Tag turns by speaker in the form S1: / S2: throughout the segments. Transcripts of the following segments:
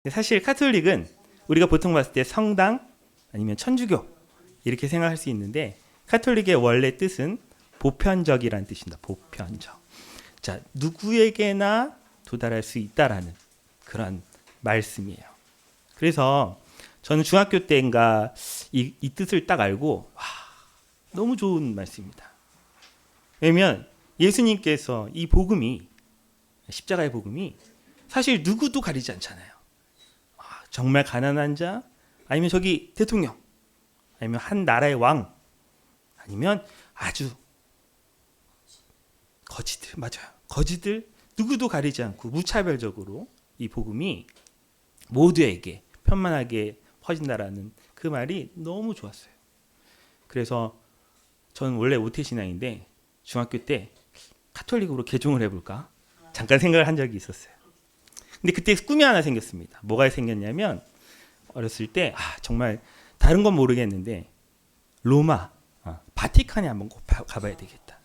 S1: 사실 카톨릭은 우리가 보통 봤을 때 성당 아니면 천주교 이렇게 생각할 수 있는데 카톨릭의 원래 뜻은 보편적이라는 뜻입니다. 보편적. 자, 누구에게나 도달할 수 있다라는 그런 말씀이에요. 그래서 저는 중학교 때인가 이 뜻을 딱 알고 와, 너무 좋은 말씀입니다. 왜냐하면 예수님께서 이 복음이 십자가의 복음이 사실 누구도 가리지 않잖아요. 정말 가난한 자, 아니면 저기 대통령, 아니면 한 나라의 왕, 아니면 아주 거지들, 맞아요. 거지들 누구도 가리지 않고 무차별적으로 이 복음이 모두에게 편만하게 퍼진다라는 그 말이 너무 좋았어요. 그래서 저는 원래 오태신앙인데 중학교 때 카톨릭으로 개종을 해볼까 잠깐 생각을 한 적이 있었어요. 근데 그때 꿈이 하나 생겼습니다. 뭐가 생겼냐면 어렸을 때 정말 다른 건 모르겠는데 로마, 바티칸에 한번 꼭 가봐야 되겠다.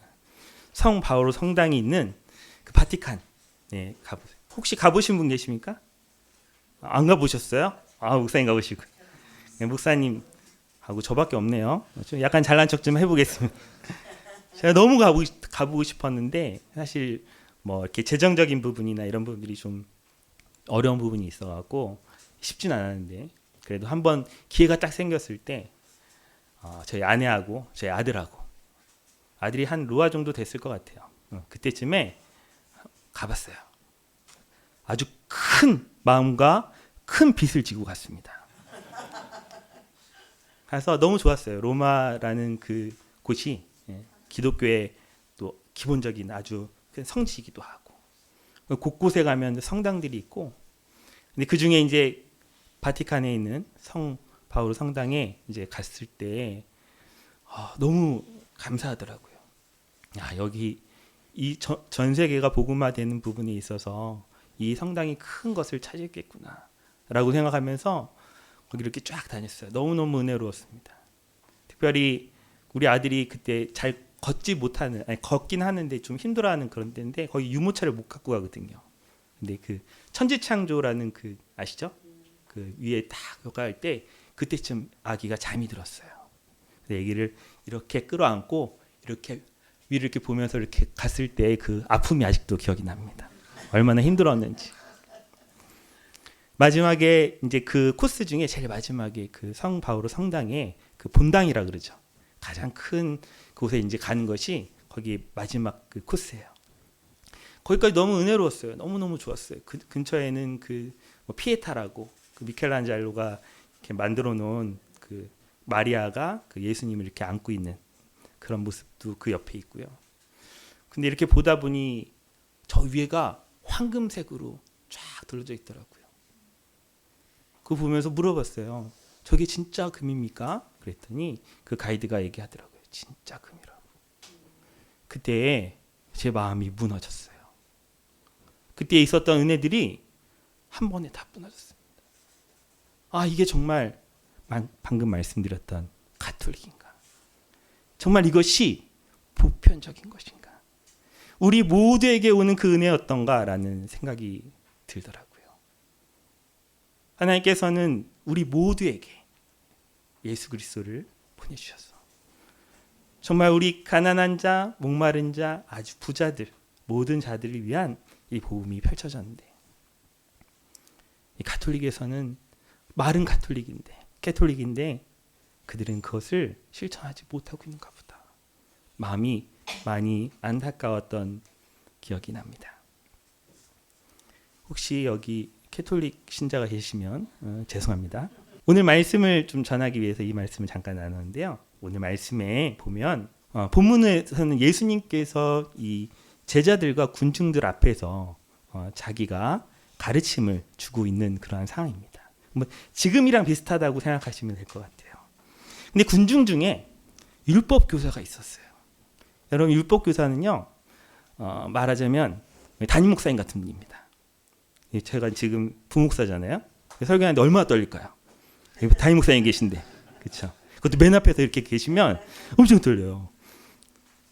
S1: 성 바오로 성당이 있는 그 바티칸, 네, 가보세요. 혹시 가보신 분 계십니까? 안 가보셨어요? 목사님 가보시고. 네, 목사님하고 저밖에 없네요. 좀 약간 잘난 척 좀 해보겠습니다. 제가 너무 가보고 싶었는데 사실 뭐 이렇게 재정적인 부분이나 이런 부분들이 좀 어려운 부분이 있어갖고 쉽진 않았는데 그래도 한번 기회가 딱 생겼을 때 저희 아내하고 저희 아들이 한 로아 정도 됐을 것 같아요. 그때쯤에 가봤어요. 아주 큰 마음과 큰 빚을 지고 갔습니다. 가서 너무 좋았어요. 로마라는 그 곳이 기독교의 또 기본적인 아주 큰 성지이기도 하고 곳곳에 가면 성당들이 있고, 근데 그 중에 이제 바티칸에 있는 성 바오로 성당에 이제 갔을 때 너무 감사하더라고요. 여기 이 전 세계가 복음화되는 부분에 있어서 이 성당이 큰 것을 차지했겠구나라고 생각하면서 거기 이렇게 쫙 다녔어요. 너무너무 은혜로웠습니다. 특별히 우리 아들이 그때 잘 걷긴 하는데 좀 힘들어하는 그런 때인데 거기 유모차를 못 갖고 가거든요. 근데 그 천지창조라는 그 아시죠? 그 위에 딱 갈 때 그때쯤 아기가 잠이 들었어요. 아기를 이렇게 끌어안고 이렇게 위를 이렇게 보면서 이렇게 갔을 때 그 아픔이 아직도 기억이 납니다. 얼마나 힘들었는지. 마지막에 이제 그 코스 중에 제일 마지막에 그 성 바오로 성당에 그 본당이라 그러죠. 가장 큰 곳에 이제 가는 것이 거기 마지막 그 코스예요. 거기까지 너무 은혜로웠어요. 너무너무 좋았어요. 그 근처에는 그 뭐 피에타라고 그 미켈란젤로가 이렇게 만들어 놓은 그 마리아가 그 예수님을 이렇게 안고 있는 그런 모습도 그 옆에 있고요. 근데 이렇게 보다 보니 저 위에가 황금색으로 쫙 둘러져 있더라고요. 그거 보면서 물어봤어요. 저게 진짜 금입니까? 그랬더니 그 가이드가 얘기하더라고요. 진짜 금이라고. 그때 제 마음이 무너졌어요. 그때 있었던 은혜들이 한 번에 다 무너졌습니다. 이게 정말 방금 말씀드렸던 가톨릭인가? 정말 이것이 보편적인 것인가? 우리 모두에게 오는 그 은혜였던가라는 생각이 들더라고요. 하나님께서는 우리 모두에게 예수 그리스도를 보내주셨어. 정말 우리 가난한 자, 목마른 자, 아주 부자들, 모든 자들을 위한 이 복음이 펼쳐졌는데 이 가톨릭에서는 말은 캐톨릭인데 그들은 그것을 실천하지 못하고 있는가 보다. 마음이 많이 안타까웠던 기억이 납니다. 혹시 여기 캐톨릭 신자가 계시면 죄송합니다. 오늘 말씀을 좀 전하기 위해서 이 말씀을 잠깐 나눴는데요. 오늘 말씀에 보면 본문에서는 예수님께서 이 제자들과 군중들 앞에서 자기가 가르침을 주고 있는 그러한 상황입니다. 뭐 지금이랑 비슷하다고 생각하시면 될 것 같아요. 근데 군중 중에 율법 교사가 있었어요. 여러분 율법 교사는요 말하자면 담임 목사님 같은 분입니다. 제가 지금 부목사잖아요. 설교하는데 얼마나 떨릴까요? 담임 목사님 계신데, 그렇죠? 그것도 맨 앞에서 이렇게 계시면 엄청 떨려요.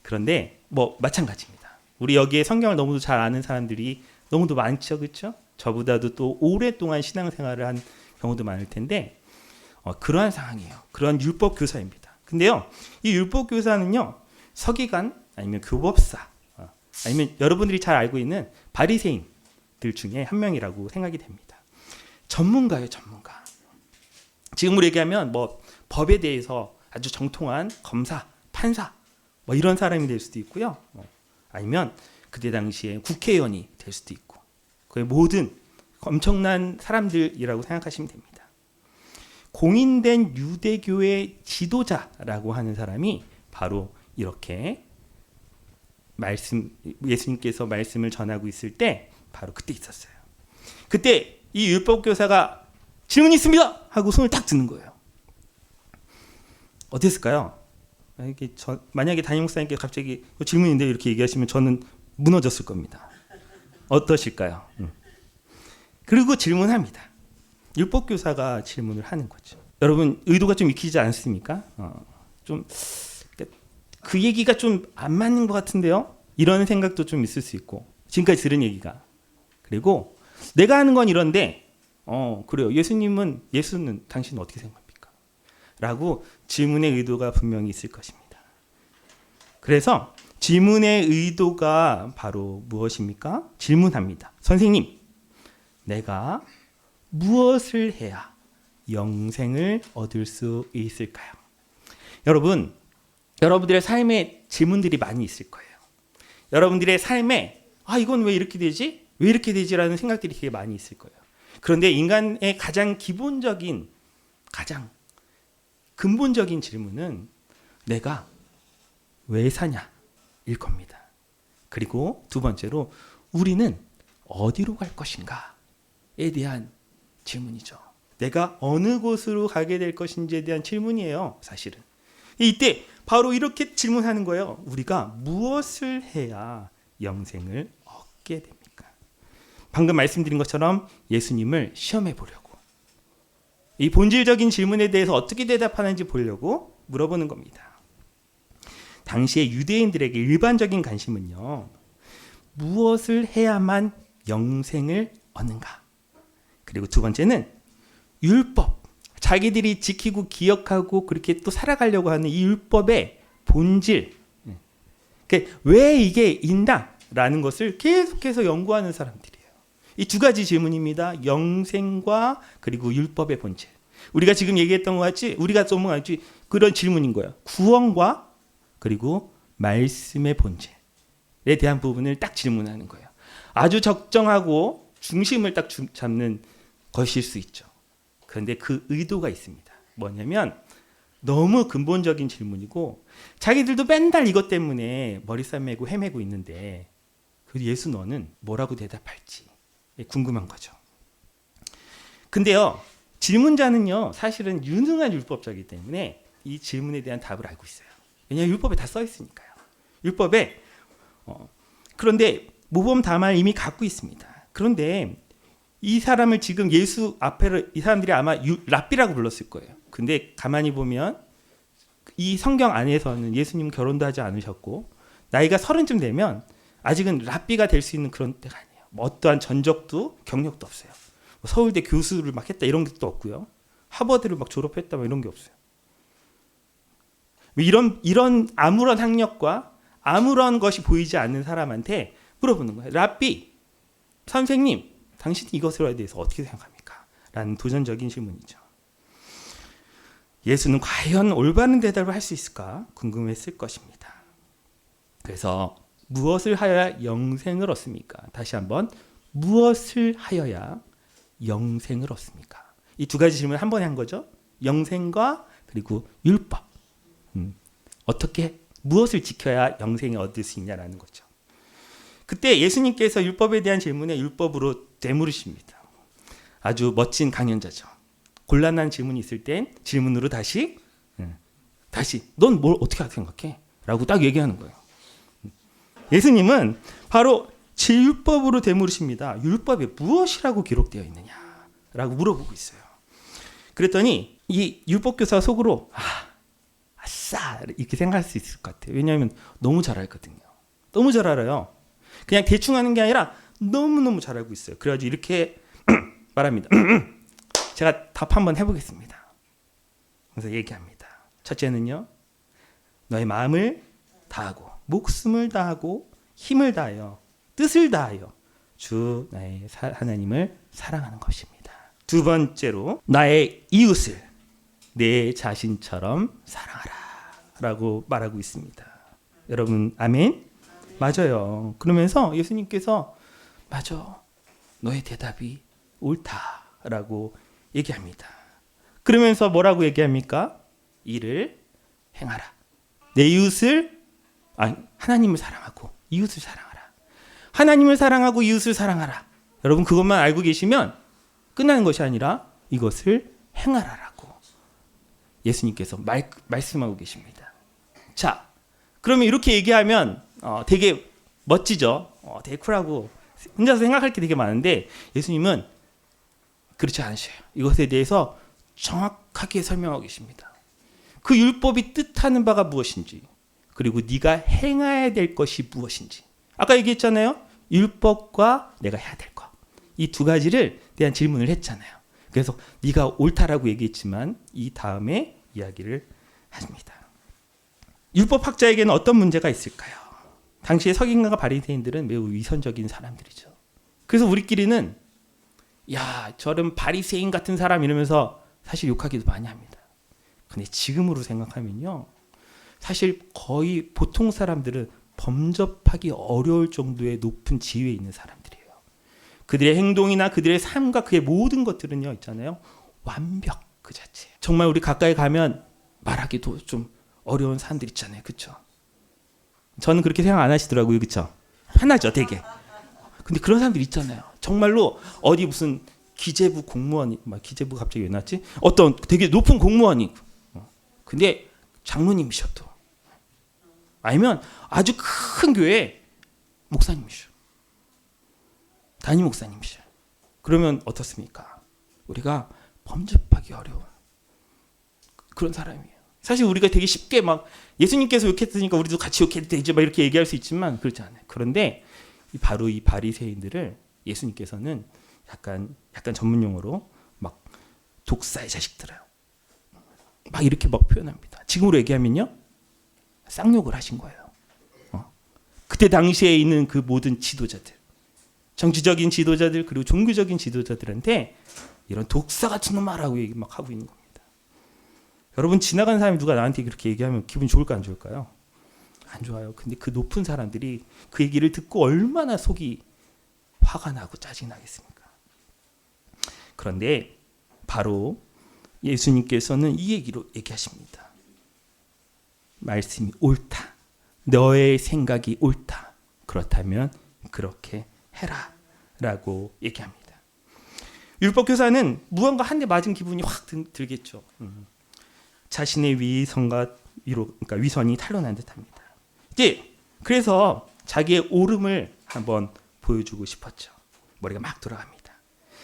S1: 그런데 뭐 마찬가지입니다. 우리 여기에 성경을 너무도 잘 아는 사람들이 너무도 많죠, 그렇죠? 저보다도 또 오랫동안 신앙생활을 한 경우도 많을 텐데 그러한 상황이에요. 그런 율법 교사입니다. 근데요, 이 율법 교사는요, 서기관 아니면 교법사 아니면 여러분들이 잘 알고 있는 바리새인들 중에 한 명이라고 생각이 됩니다. 전문가예요, 전문가. 지금으로 얘기하면 뭐 법에 대해서 아주 정통한 검사, 판사 뭐 이런 사람이 될 수도 있고요. 아니면 그때 당시에 국회의원이 될 수도 있고, 그 모든 엄청난 사람들이라고 생각하시면 됩니다. 공인된 유대교의 지도자라고 하는 사람이 바로 이렇게 예수님께서 말씀을 전하고 있을 때 바로 그때 있었어요. 그때 이 율법 교사가 질문이 있습니다 하고 손을 딱 드는 거예요. 어땠을까요? 만약에 담임 목사님께 갑자기 질문인데 이렇게 얘기하시면 저는 무너졌을 겁니다. 어떠실까요? 그리고 질문합니다. 율법 교사가 질문을 하는 거죠. 여러분 의도가 좀 익히지 않습니까? 좀 그 얘기가 좀 안 맞는 것 같은데요? 이런 생각도 좀 있을 수 있고, 지금까지 들은 얘기가. 그리고 내가 하는 건 이런데 그래요. 예수는 당신은 어떻게 생각합니까? 라고 질문의 의도가 분명히 있을 것입니다. 그래서 질문의 의도가 바로 무엇입니까? 질문합니다. 선생님, 내가 무엇을 해야 영생을 얻을 수 있을까요? 여러분들의 삶에 질문들이 많이 있을 거예요. 여러분들의 삶에 이건 왜 이렇게 되지? 왜 이렇게 되지라는 생각들이 되게 많이 있을 거예요. 그런데 인간의 가장 기본적인, 가장 근본적인 질문은 내가 왜 사냐일 겁니다. 그리고 두 번째로 우리는 어디로 갈 것인가에 대한 질문이죠. 내가 어느 곳으로 가게 될 것인지에 대한 질문이에요, 사실은. 이때 바로 이렇게 질문하는 거예요. 우리가 무엇을 해야 영생을 얻게 됩니까? 방금 말씀드린 것처럼 예수님을 시험해 보려고, 이 본질적인 질문에 대해서 어떻게 대답하는지 보려고 물어보는 겁니다. 당시의 유대인들에게 일반적인 관심은요, 무엇을 해야만 영생을 얻는가? 그리고 두 번째는 율법, 자기들이 지키고 기억하고 그렇게 또 살아가려고 하는 이 율법의 본질, 왜 이게 있나라는 것을 계속해서 연구하는 사람들이에요. 이 두 가지 질문입니다. 영생과 그리고 율법의 본질. 우리가 지금 얘기했던 것 같이, 우리가 좀 그런 질문인 거예요. 구원과 그리고 말씀의 본질에 대한 부분을 딱 질문하는 거예요. 아주 적정하고 중심을 딱 잡는 것일 수 있죠. 그런데 그 의도가 있습니다. 뭐냐면 너무 근본적인 질문이고, 자기들도 맨날 이것 때문에 머리 싸매고 헤매고 있는데 그 예수 너는 뭐라고 대답할지 궁금한 거죠. 근데요, 질문자는요 사실은 유능한 율법자이기 때문에 이 질문에 대한 답을 알고 있어요. 왜냐하면 율법에 다 써 있으니까요. 율법에 그런데 모범 답안을 이미 갖고 있습니다. 그런데 이 사람을 지금 예수 앞에를 이 사람들이 아마 랍비라고 불렀을 거예요. 근데 가만히 보면 이 성경 안에서는 예수님 결혼도 하지 않으셨고 나이가 30쯤 되면 아직은 랍비가 될 수 있는 그런 때가 아니에요. 뭐 어떠한 전적도 경력도 없어요. 뭐 서울대 교수를 막 했다 이런 것도 없고요. 하버드를 막 졸업했다 뭐 이런 게 없어요. 이런 아무런 학력과 아무런 것이 보이지 않는 사람한테 물어보는 거예요. 랍비, 선생님, 당신이 이것에 대해서 어떻게 생각합니까? 라는 도전적인 질문이죠. 예수는 과연 올바른 대답을 할 수 있을까 궁금했을 것입니다. 그래서 무엇을 하여야 영생을 얻습니까? 다시 한번, 무엇을 하여야 영생을 얻습니까? 이 두 가지 질문을 한 번에 한 거죠. 영생과 그리고 율법. 어떻게, 무엇을 지켜야 영생을 얻을 수 있냐라는 거죠. 그때 예수님께서 율법에 대한 질문에 율법으로 되물으십니다. 아주 멋진 강연자죠. 곤란한 질문이 있을 땐 질문으로 다시 넌 뭘 어떻게 생각해? 라고 딱 얘기하는 거예요. 예수님은 바로 율법으로 되물으십니다. 율법에 무엇이라고 기록되어 있느냐라고 물어보고 있어요. 그랬더니 이 율법교사 속으로 아싸 이렇게 생각할 수 있을 것 같아요. 왜냐하면 너무 잘 알거든요. 너무 잘 알아요. 그냥 대충 하는 게 아니라 너무너무 잘 알고 있어요. 그래가지고 이렇게 말합니다. 제가 답 한번 해보겠습니다. 그래서 얘기합니다. 첫째는요, 너의 마음을 다하고 목숨을 다하고 힘을 다하여 뜻을 다하여 주 나의 하나님을 사랑하는 것입니다. 두 번째로 나의 이웃을 내 자신처럼 사랑하라 라고 말하고 있습니다. 여러분 아멘? 맞아요. 그러면서 예수님께서 맞아, 너의 대답이 옳다라고 얘기합니다. 그러면서 뭐라고 얘기합니까? 이를 행하라. 내 이웃을 하나님을 사랑하고 이웃을 사랑하라. 하나님을 사랑하고 이웃을 사랑하라. 여러분 그것만 알고 계시면 끝나는 것이 아니라 이것을 행하라라고 예수님께서 말씀하고 계십니다. 자, 그러면 이렇게 얘기하면 되게 멋지죠. 되게 쿨하고 혼자서 생각할 게 되게 많은데 예수님은 그렇지 않으셔요. 이것에 대해서 정확하게 설명하고 계십니다. 그 율법이 뜻하는 바가 무엇인지, 그리고 네가 행해야 될 것이 무엇인지. 아까 얘기했잖아요. 율법과 내가 해야 될 것. 이 두 가지를 대한 질문을 했잖아요. 그래서 네가 옳다라고 얘기했지만 이 다음에 이야기를 합니다. 율법학자에게는 어떤 문제가 있을까요? 당시의 서기관과 바리새인들은 매우 위선적인 사람들이죠. 그래서 우리끼리는 야, 저런 바리새인 같은 사람 이러면서 사실 욕하기도 많이 합니다. 근데 지금으로 생각하면요, 사실 거의 보통 사람들은 범접하기 어려울 정도의 높은 지위에 있는 사람들이에요. 그들의 행동이나 그들의 삶과 그의 모든 것들은요 있잖아요, 완벽 그 자체. 정말 우리 가까이 가면 말하기도 좀 어려운 사람들 있잖아요, 그렇죠? 저는 그렇게 생각 안 하시더라고요, 그렇죠? 편하죠, 되게. 근데 그런 사람들 있잖아요. 정말로 어디 무슨 기재부 공무원이, 기재부 갑자기 왜 났지? 어떤 되게 높은 공무원이, 근데 장로님이셔도, 아니면 아주 큰 교회 목사님이셔, 담임 목사님이셔. 그러면 어떻습니까? 우리가 범접하기 어려운 그런 사람이에요. 사실 우리가 되게 쉽게 막 예수님께서 욕했으니까 우리도 같이 욕해도 되지 막 이렇게 얘기할 수 있지만 그렇지 않아요. 그런데 바로 이 바리새인들을 예수님께서는 약간 전문 용어로 막 독사의 자식들이에요. 막 이렇게 막 표현합니다. 지금으로 얘기하면요, 쌍욕을 하신 거예요. 그때 당시에 있는 그 모든 지도자들, 정치적인 지도자들 그리고 종교적인 지도자들한테 이런 독사 같은 놈 말하고 얘기 막 하고 있는 겁니다. 여러분 지나가는 사람이 누가 나한테 그렇게 얘기하면 기분 좋을까 안 좋을까요? 안 좋아요. 근데 그 높은 사람들이 그 얘기를 듣고 얼마나 속이 화가 나고 짜증이 나겠습니까? 그런데 바로 예수님께서는 이 얘기로 얘기하십니다. 말씀이 옳다. 너의 생각이 옳다. 그렇다면 그렇게 해라 라고 얘기합니다. 율법교사는 무언가 한 대 맞은 기분이 확 들겠죠. 자신의 위선과 그러니까 위선이 탄로난 듯합니다. 이제 그래서 자기의 옳음을 한번 보여주고 싶었죠. 머리가 막 돌아갑니다.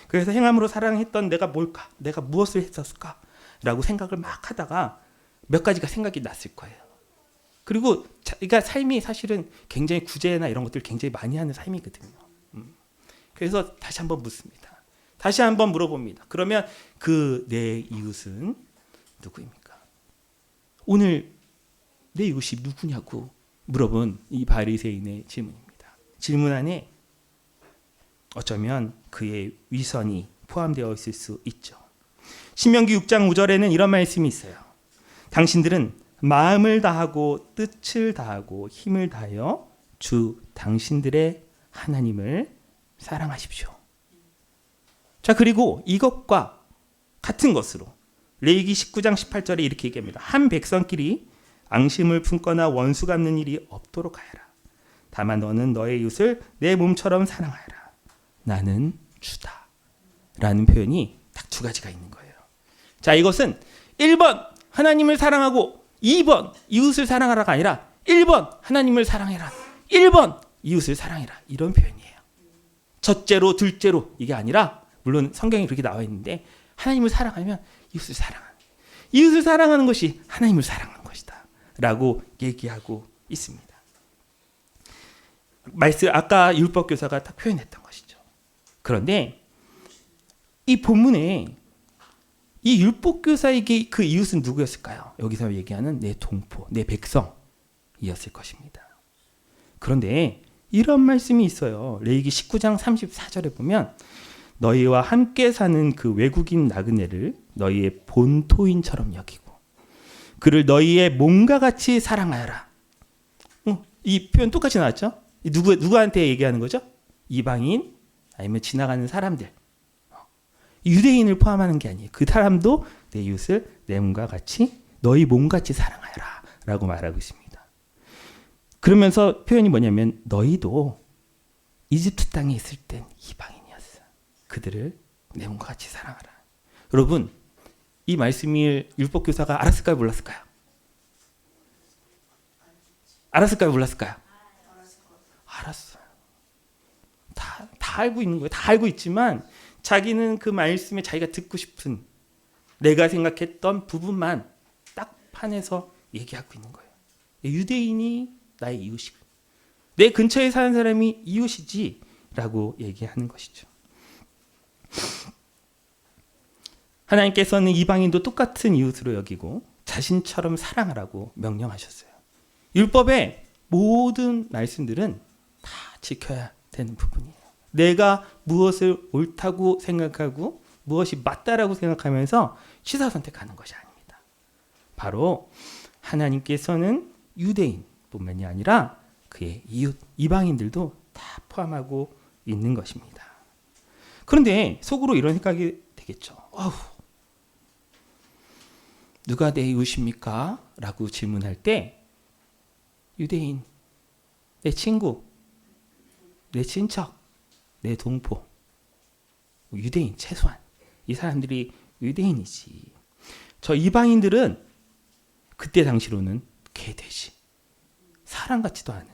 S1: 그래서 행함으로 사랑했던 내가 뭘까? 내가 무엇을 했었을까? 라고 생각을 막 하다가 몇 가지가 생각이 났을 거예요. 그리고 그러니까 삶이 사실은 굉장히 구제나 이런 것들 굉장히 많이 하는 삶이거든요. 그래서 다시 한번 묻습니다. 다시 한번 물어봅니다. 그러면 그 내 이웃은 누구입니까? 오늘 내 이웃이 누구냐고 물어본 이 바리새인의 질문입니다. 질문 안에 어쩌면 그의 위선이 포함되어 있을 수 있죠. 신명기 6장 5절에는 이런 말씀이 있어요. 당신들은 마음을 다하고 뜻을 다하고 힘을 다하여 주 당신들의 하나님을 사랑하십시오. 자, 그리고 이것과 같은 것으로 레위기 19장 18절에 이렇게 얘기합니다. 한 백성끼리 앙심을 품거나 원수 갚는 일이 없도록 하여라. 다만 너는 너의 이웃을 내 몸처럼 사랑하여라. 나는 주다. 라는 표현이 딱 두 가지가 있는 거예요. 자, 이것은 1번 하나님을 사랑하고 2번 이웃을 사랑하라가 아니라 1번 하나님을 사랑해라, 1번 이웃을 사랑해라, 이런 표현이에요. 첫째로 둘째로 이게 아니라, 물론 성경에 그렇게 나와 있는데 하나님을 사랑하면 이웃을 사랑하는 것이 하나님을 사랑하는 것이다 라고 얘기하고 있습니다. 말씀 아까 율법 교사가 딱 표현했던 것이죠. 그런데 이 본문에 이 율법 교사에게 그 이웃은 누구였을까요? 여기서 얘기하는 내 동포, 내 백성이었을 것입니다. 그런데 이런 말씀이 있어요. 레위기 19장 34절에 보면 너희와 함께 사는 그 외국인 나그네를 너희의 본토인처럼 여기고 그를 너희의 몸과 같이 사랑하여라. 이 표현 똑같이 나왔죠? 누구한테 얘기하는 거죠? 이방인 아니면 지나가는 사람들. 유대인을 포함하는 게 아니에요. 그 사람도 내 이웃을 내 몸과 같이 너희 몸같이 사랑하여라 라고 말하고 있습니다. 그러면서 표현이 뭐냐면 너희도 이집트 땅에 있을 땐 이방인이었어. 그들을 내 몸과 같이 사랑하라. 여러분 이 말씀을 율법교사가 알았을까요? 몰랐을까요? 알았을까요? 몰랐을까요? 알았어요. 다 알고 있는 거예요. 다 알고 있지만 자기는 그 말씀에 자기가 듣고 싶은 내가 생각했던 부분만 딱 파내서 얘기하고 있는 거예요. 유대인이 나의 이웃이고 내 근처에 사는 사람이 이웃이지 라고 얘기하는 것이죠. 하나님께서는 이방인도 똑같은 이웃으로 여기고 자신처럼 사랑하라고 명령하셨어요. 율법의 모든 말씀들은 다 지켜야 되는 부분이에요. 내가 무엇을 옳다고 생각하고 무엇이 맞다라고 생각하면서 취사 선택하는 것이 아닙니다. 바로 하나님께서는 유대인뿐만이 아니라 그의 이웃 이방인들도 다 포함하고 있는 것입니다. 그런데 속으로 이런 생각이 되겠죠. 누가 내 이웃입니까? 라고 질문할 때 유대인, 내 친구, 내 친척, 내 동포, 유대인 최소한 이 사람들이 유대인이지. 저 이방인들은 그때 당시로는 개돼지, 사람 같지도 않은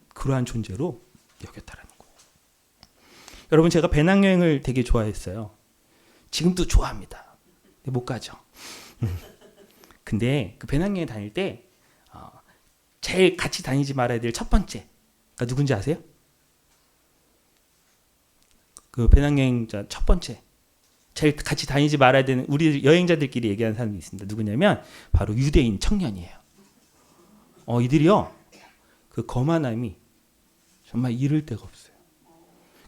S1: 그러한 존재로 여겼다라는 거예요. 여러분 제가 배낭여행을 되게 좋아했어요. 지금도 좋아합니다. 근데 못 가죠. 근데 그 배낭여행 다닐 때 제일 같이 다니지 말아야 될 첫 번째가 누군지 아세요? 그 배낭여행자 첫 번째 제일 같이 다니지 말아야 되는 우리 여행자들끼리 얘기하는 사람이 있습니다. 누구냐면 바로 유대인 청년이에요. 이들이요 그 거만함이 정말 이를 데가 없어요.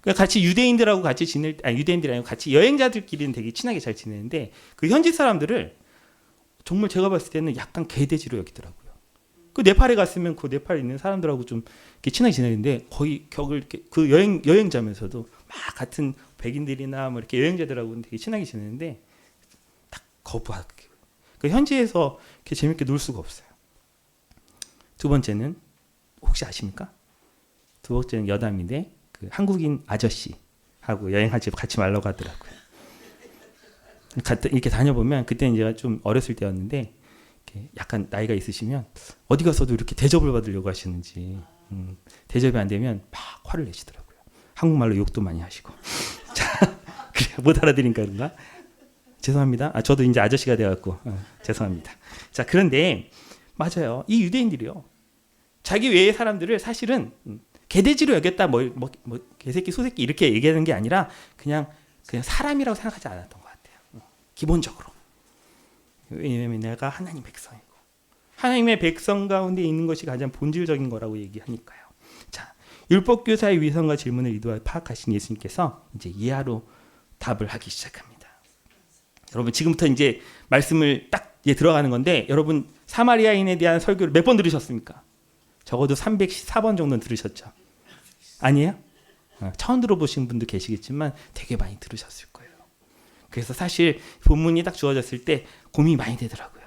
S1: 그러니까 같이 유대인들하고 같이 유대인들이 아니고 같이 여행자들끼리는 되게 친하게 잘 지내는데 그 현지 사람들을 정말 제가 봤을 때는 약간 개돼지로 여기더라고요. 그 네팔에 갔으면 그 네팔에 있는 사람들하고 좀 이렇게 친하게 지내는데 거의 격을 이렇게 그 여행자면서도 막 같은 백인들이나 뭐 이렇게 여행자들하고는 되게 친하게 지내는데 딱 거부하고 그 현지에서 이렇게 재밌게 놀 수가 없어요. 두 번째는 혹시 아십니까? 두 번째는 여담인데 그 한국인 아저씨하고 여행하지 같이 말라고 하더라고요. 이렇게 다녀보면 그때는 제가 좀 어렸을 때였는데 약간 나이가 있으시면 어디 가서도 이렇게 대접을 받으려고 하시는지 대접이 안 되면 막 화를 내시더라고요. 한국말로 욕도 많이 하시고. 자, 그래 못 알아들으니까 그런가? 죄송합니다. 저도 이제 아저씨가 돼갖고 죄송합니다. 자, 그런데 맞아요. 이 유대인들이요. 자기 외의 사람들을 사실은 개돼지로 여겼다, 뭐 개새끼, 소새끼 이렇게 얘기하는 게 아니라 그냥 사람이라고 생각하지 않았던 것 같아요. 기본적으로. 왜냐하면 내가 하나님 백성이고 하나님의 백성 가운데 있는 것이 가장 본질적인 거라고 얘기하니까요. 자, 율법교사의 위선과 질문을 의도하여 파악하신 예수님께서 이제 이하로 답을 하기 시작합니다. 여러분 지금부터 이제 말씀을 딱 들어가는 건데 여러분 사마리아인에 대한 설교를 몇 번 들으셨습니까? 적어도 314번 정도는 들으셨죠? 아니에요? 처음 들어보신 분도 계시겠지만 되게 많이 들으셨을 거예요. 그래서 사실 본문이 딱 주어졌을 때 고민이 많이 되더라고요.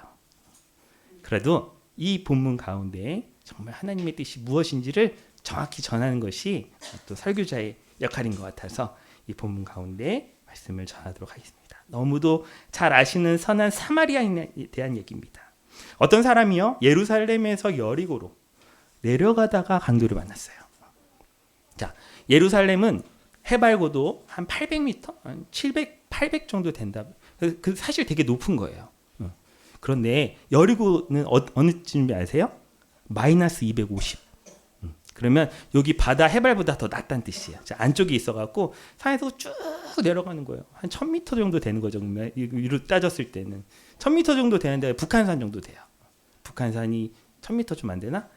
S1: 그래도 이 본문 가운데 정말 하나님의 뜻이 무엇인지를 정확히 전하는 것이 또 설교자의 역할인 것 같아서 이 본문 가운데 말씀을 전하도록 하겠습니다. 너무도 잘 아시는 선한 사마리아인에 대한 얘기입니다. 어떤 사람이요 예루살렘에서 여리고로 내려가다가 강도를 만났어요. 자, 예루살렘은 해발고도 한 800m, 한 700, 800 정도 된다. 그 사실 되게 높은 거예요. 그런데 여리고는 어느 쯤인지 아세요? 마이너스 250. 그러면 여기 바다 해발보다 더 낮다는 뜻이에요. 자, 안쪽에 있어갖고 산에서 쭉 내려가는 거예요. 한 1000m 정도 되는 거죠. 위로 따졌을 때는 1000m 정도 되는데 북한산 정도 돼요. 북한산이 1000m 좀 안 되나?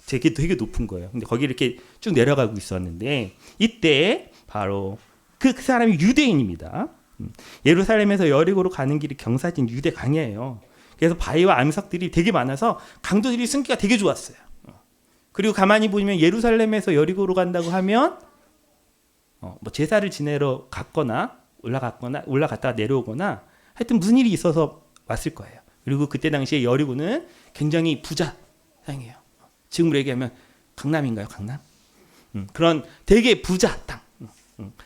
S1: 되게 높은 거예요. 근데 거기 이렇게 쭉 내려가고 있었는데 이때 바로 그 사람이 유대인입니다. 예루살렘에서 여리고로 가는 길이 경사진 유대 강이에요. 그래서 바위와 암석들이 되게 많아서 강도들이 승기가 되게 좋았어요. 그리고 가만히 보면 예루살렘에서 여리고로 간다고 하면 뭐 제사를 지내러 갔거나 올라갔다가 내려오거나 하여튼 무슨 일이 있어서 왔을 거예요. 그리고 그때 당시에 여리고는 굉장히 부자 땅이에요. 지금으로 얘기하면 강남인가요? 강남? 그런 되게 부자 땅,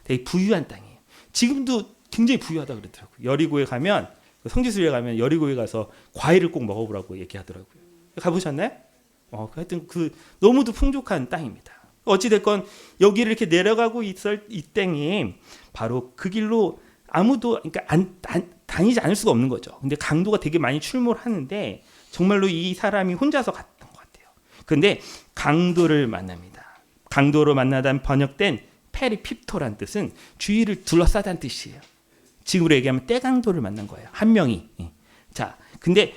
S1: 되게 부유한 땅이에요. 지금도 굉장히 부유하다 그러더라고요. 여리고에 가면 성지순례 가면 여리고에 가서 과일을 꼭 먹어보라고 얘기하더라고요. 가보셨나요? 하여튼 너무도 풍족한 땅입니다. 어찌 됐건 여기를 이렇게 내려가고 있을 이 땅이 바로 그 길로 아무도 그러니까 다니지 않을 수가 없는 거죠. 근데 강도가 되게 많이 출몰하는데 정말로 이 사람이 혼자서 갔던 것 같아요. 그런데 강도를 만납니다. 강도로 만나다 번역된 페리핍토란 뜻은 주위를 둘러싸다는 뜻이에요. 지금으로 얘기하면 떼강도를 만난 거예요. 한 명이. 자, 근데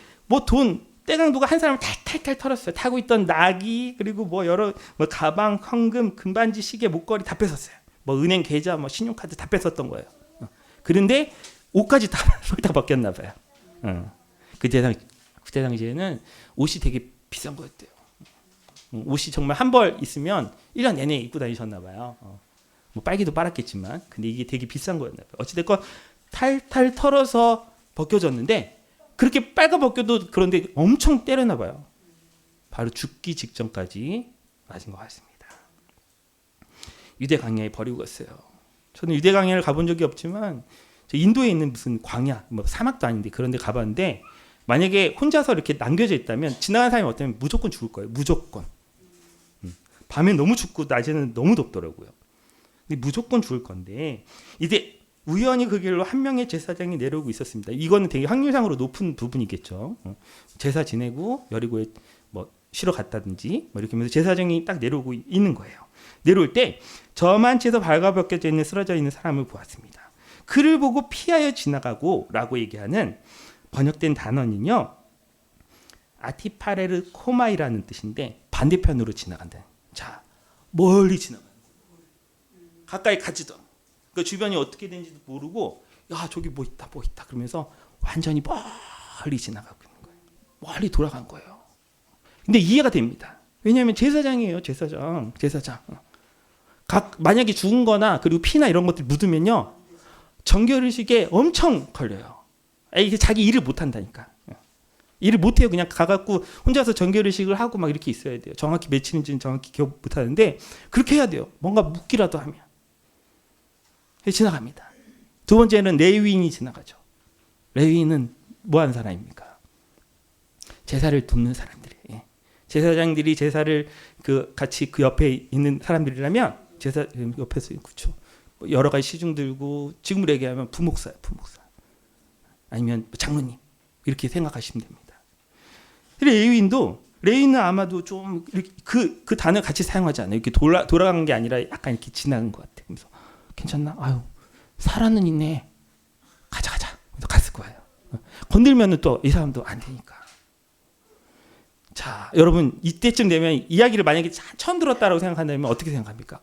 S1: 떼강도가 한 사람을 탈탈탈 털었어요. 타고 있던 나귀 그리고 뭐 여러 가방, 현금, 금반지, 시계, 목걸이 다 뺏었어요. 뭐 은행 계좌, 뭐 신용카드 다 뺏었던 거예요. 그런데 옷까지 다 벗겼나 봐요. 그때 당시에는 옷이 되게 비싼 거였대요. 옷이 정말 한 벌 있으면 1년 내내 입고 다니셨나 봐요. 뭐 빨기도 빨았겠지만 근데 이게 되게 비싼 거였나 봐요. 어찌됐건 탈탈 털어서 벗겨졌는데 그렇게 빨가 벗겨도 그런데 엄청 때렸나 봐요. 바로 죽기 직전까지 맞은 것 같습니다. 유대 광야에 버리고 갔어요. 저는 유대 광야를 가본 적이 없지만 인도에 있는 무슨 광야, 뭐 사막도 아닌데 그런 데 가봤는데 만약에 혼자서 이렇게 남겨져 있다면 지나가는 사람이 어쩌면 무조건 죽을 거예요. 무조건. 밤에 너무 춥고 낮에는 너무 덥더라고요. 근데 무조건 죽을 건데 이제 우연히 그 길로 한 명의 제사장이 내려오고 있었습니다. 이거는 되게 확률상으로 높은 부분이겠죠. 제사 지내고 여리고에 뭐 쉬러 갔다든지 뭐 이렇게 하면서 제사장이 딱 내려오고 있는 거예요. 내려올 때 저만치에서 발가벗겨져 있는 쓰러져 있는 사람을 보았습니다. 그를 보고 피하여 지나가고 라고 얘기하는 번역된 단어는요. 아티파레르 코마이라는 뜻인데 반대편으로 지나간다. 자, 멀리 지나가는 거예요. 가까이 가지도 않고. 그 주변이 어떻게 되는지도 모르고 야 저기 뭐 있다 그러면서 완전히 멀리 지나가고 있는 거예요. 멀리 돌아간 거예요. 근데 이해가 됩니다. 왜냐하면 제사장이에요. 제사장. 만약에 죽은 거나 그리고 피나 이런 것들 묻으면요. 정결의식에 엄청 걸려요. 이게 자기 일을 못한다니까. 일을 못해요. 그냥 가갖고 혼자서 정결의식을 하고 막 이렇게 있어야 돼요. 정확히 며칠인지는 정확히 기억 못하는데 그렇게 해야 돼요. 뭔가 묻기라도 하면. 지나갑니다. 두 번째는 레위인이 지나가죠. 레위인은 뭐 하는 사람입니까? 제사를 돕는 사람들이에요. 제사장들이 제사를 같이 그 옆에 있는 사람들이라면 제사 옆에서 그렇죠. 여러 가지 시중 들고 지금으로 얘기하면 부목사예요. 부목사. 아니면 장로님 이렇게 생각하시면 됩니다. 레위인은 아마도 좀 그 단어 같이 사용하지 않아요. 이렇게 돌아간 게 아니라 약간 이렇게 지나간 것 같아요. 그래서 괜찮나? 아유 살아는 있네. 가자. 그래서 갔을 거예요. 건들면은 또 이 사람도 안 되니까. 자, 여러분 이때쯤 되면 이야기를 만약에 처음 들었다라고 생각한다면 어떻게 생각합니까?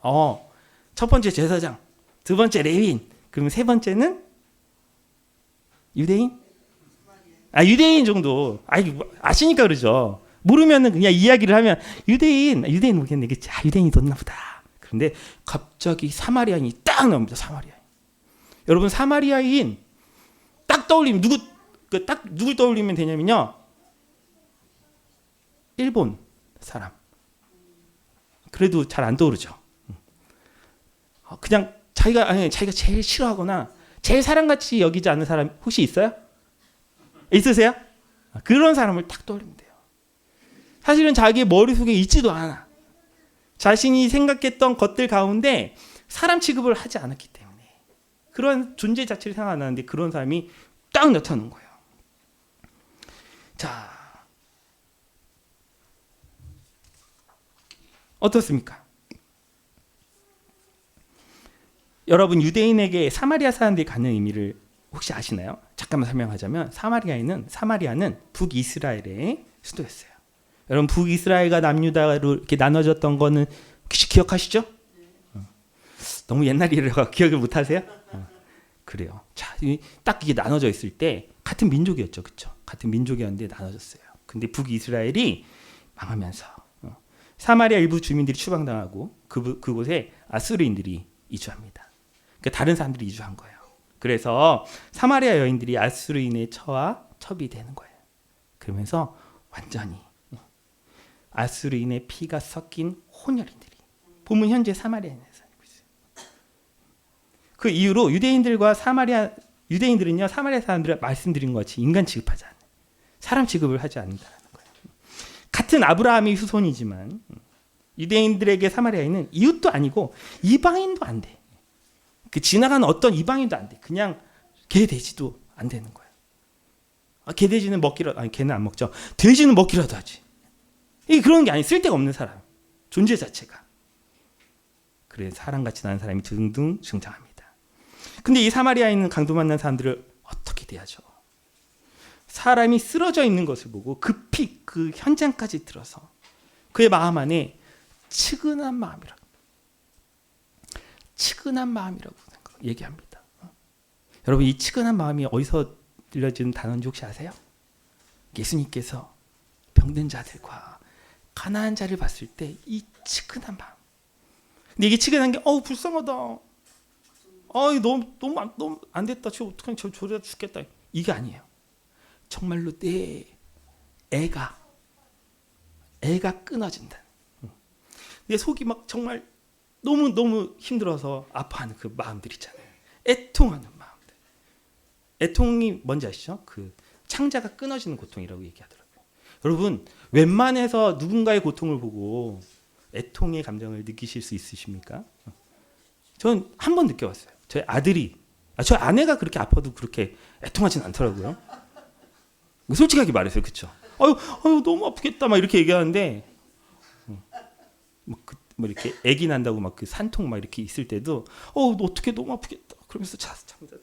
S1: 첫 번째 제사장, 두 번째 레위인, 그러면 세 번째는 유대인? 유대인 정도. 아시니까 그러죠. 모르면은 그냥 이야기를 하면 유대인 모르겠네. 유대인이 뒀나 보다. 그런데 갑자기 사마리아인이 딱 나옵니다. 사마리아인. 여러분 사마리아인 딱 떠올리면 누굴 떠올리면 되냐면요. 일본 사람. 그래도 잘 안 떠오르죠. 그냥 자기가 제일 싫어하거나 제일 사랑같이 여기지 않는 사람 혹시 있어요? 있으세요? 그런 사람을 딱 떠올리면 돼요. 사실은 자기의 머릿속에 있지도 않아. 자신이 생각했던 것들 가운데 사람 취급을 하지 않았기 때문에 그런 존재 자체를 생각 안 하는데 그런 사람이 딱 나타나는 거예요. 자, 어떻습니까? 여러분 유대인에게 사마리아 사람들이 갖는 의미를 혹시 아시나요? 잠깐만 설명하자면 사마리아는 북이스라엘의 수도였어요. 여러분 북이스라엘과 남유다로 이렇게 나눠졌던 거는 혹시 기억하시죠? 너무 옛날 일이라 기억을 못 하세요? 그래요. 자, 딱 이게 나눠져 있을 때 같은 민족이었죠. 그렇죠? 같은 민족이었는데 나눠졌어요. 근데 북이스라엘이 망하면서 사마리아 일부 주민들이 추방당하고 그곳에 아수르인들이 이주합니다. 그러니까 다른 사람들이 이주한 거예요. 그래서 사마리아 여인들이 아수르인의 처와 첩이 되는 거예요. 그러면서 완전히 아수르인의 피가 섞인 혼혈인들이 보면 현재 사마리아에 살고 있어요. 그 이후로 유대인들은요 사마리아 사람들을 말씀드린 것 같이 인간 취급하지 않아요. 사람 취급을 하지 않는다는 거예요. 같은 아브라함의 후손이지만 유대인들에게 사마리아인은 이웃도 아니고 이방인도 안 돼. 그 지나가는 어떤 이방인도 안 돼. 그냥 개 돼지도 안 되는 거예요. 개 돼지는 먹기라도 아니 개는 안 먹죠. 돼지는 먹기라도 하지. 이게 그런 게 아니 쓸데가 없는 사람. 존재 자체가. 그래 사람같이 나는 사람이 등등 등장합니다. 근데 이 사마리아인은 강도 만난 사람들을 어떻게 대하죠? 사람이 쓰러져 있는 것을 보고 급히 그 현장까지 들어서 그의 마음 안에 측은한 마음이라고 얘기합니다. 여러분 이 측은한 마음이 어디서 들려지는 단어인지 혹시 아세요? 예수님께서 병든 자들과 가난한 자를 봤을 때 이 측은한 마음. 근데 이게 측은한 게 불쌍하다. 너무 안 됐다. 저 어떡하니 저 저러다 죽겠다. 이게 아니에요. 정말로 내 애가 끊어진다. 내 속이 막 정말 너무 힘들어서 아파하는 그 마음들 있잖아요. 애통하는 마음들. 애통이 뭔지 아시죠? 그 창자가 끊어지는 고통이라고 얘기하더라고요. 여러분 웬만해서 누군가의 고통을 보고 애통의 감정을 느끼실 수 있으십니까? 전 한 번 느껴봤어요. 저희 아내가 그렇게 아파도 그렇게 애통하진 않더라고요. 솔직하게 말해서요, 그렇죠? 아유 너무 아프겠다 막 이렇게 얘기하는데 뭐 이렇게 애기 난다고 막 그 산통 막 이렇게 있을 때도 너 어떻게 너무 아프겠다 그러면서 잠자다